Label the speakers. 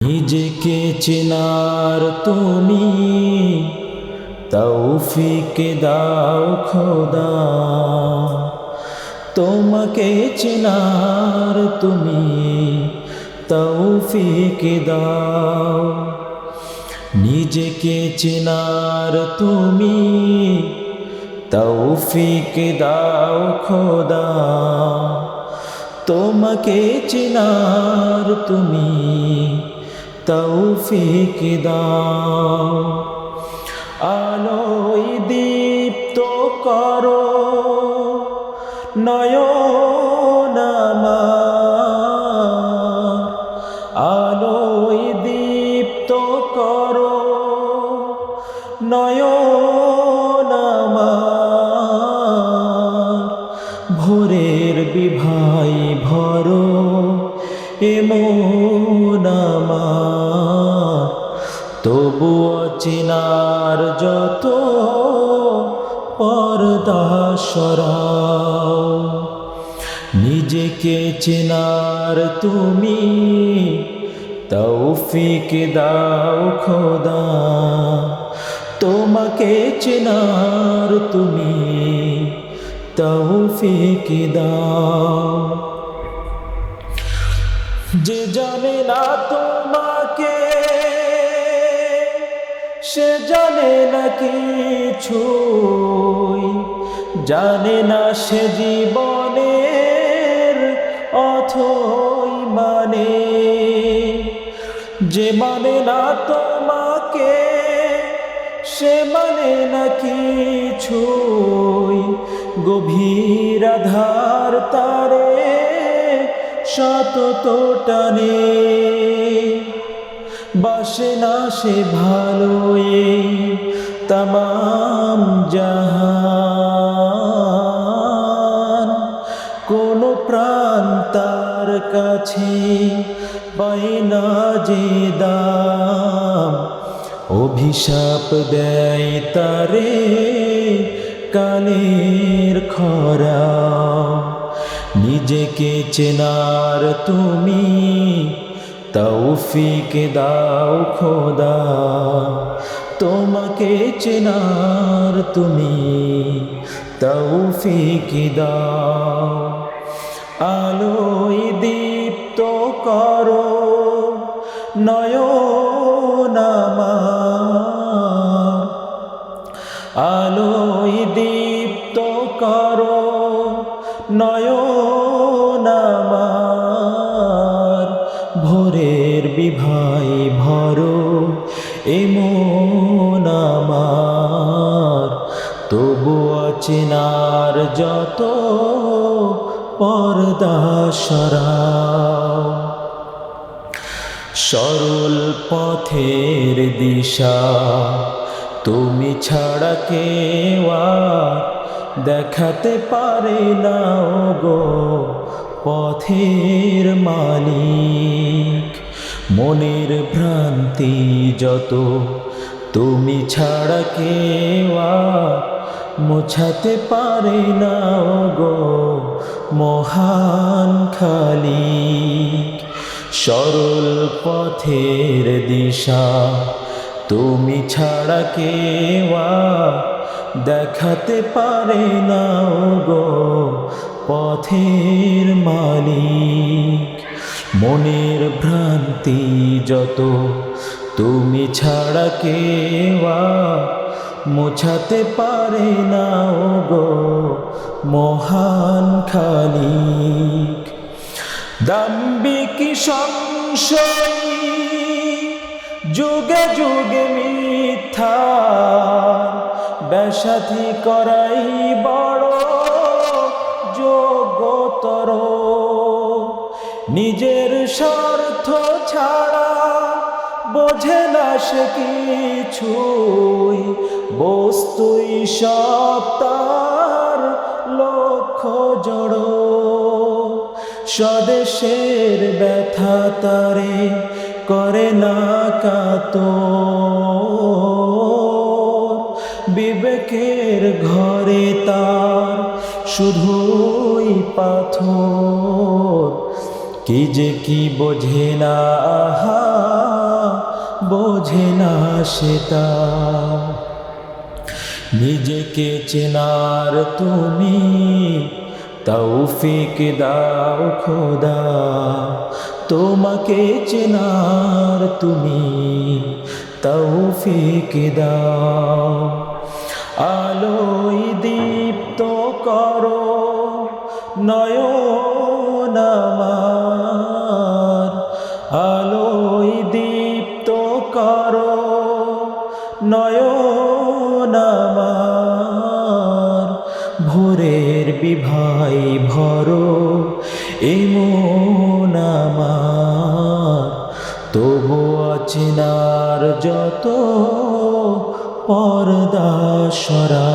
Speaker 1: নিজেকে চেনার তুমি তৌফিক দাও খোদা, তোমাকে চেনার তুমি তৌফিক দাও। নিজেকে চেনার তুমি তৌফিক দাও খোদা, তোমাকে চেনার তুমি তৌফিক দাও। আলোয় দীপ্ত করো নয়ন আমার, আলোয় দীপ্ত করো নয়ন আমার। ভোরের বিভাই ভরো এমন আমার, তবুও চেনার যত পর্দা সরাও। নিজেকে চেনার তুমি তৌফিক দাও খোদা, তোমাকে চেনার তুমি তৌফিক দাও। যে জানে না তোমাকে সে জানে না কিছুই, জানে না সে জীবনের অথই মানে। যে মানে না তোমাকে সে মানে না কিছুই, গভীর আধার তারে শত টানে। বাসে না সে ভালো এই তামাম জাহান, কোন প্রাণ তার কাছে পায় না যে দাম। অভিশাপ দেয় তারে কালের খরা। নিজেকে চেনার তুমি তৌফিক দাও খোদা, তোমাকে চেনার তুমি তৌফিক দাও। আলোয় দীপ্ত করো নয়ন আমার, আলোয় দীপ্ত করো নয়ন আমার। ভোরের বিভাই ভরো এমন আমার, তবুও চেনার যত পর্দা সরাও। সরল পথের দিশা তুমি ছাড়া কেউ আর দেখাতে পারে না গো পথের মালিক। মনের ভ্রান্তি যত তুমি ছাড়া কেউ আর মোছাতে পারে না গো মহান খালিক। সরল পথের দিশা তুমি ছাড়া কেউ আর দেখাতে পারে না গো পথের মালিক। মনের ভ্রান্তি যত তুমি ছাড়া কেউ আর মোছাতে পারে না গো মহান খালিক। দাম্ভিক সংশয়ী যুগে যুগে মিথ্যা বেসাথী করাই বড় যোগ্যতর। নিজের স্বার্থ ছাড়া বোঝে না সে কিছুই, বস্তুই সব তার লক্ষ্য জড়। স্বদেশের ব্যথা তারে করে না কাতর, বিবেকের ঘরে তার শুধুই পাথর। কি যে কি বোঝে না আহা বোঝে না সেটা। নিজেকে চেনার তুমি তৌফিক দাও খোদা, তোমাকে চেনার তুমি তৌফিক দাও। আলোয় দীপ্ত করো নয়ন আমার, আলোয় দীপ্ত করো নয়ন আমার, ভোরের বিভাই ভরো এই মন আমার। তবু অচেনার যত পর্দা সরা,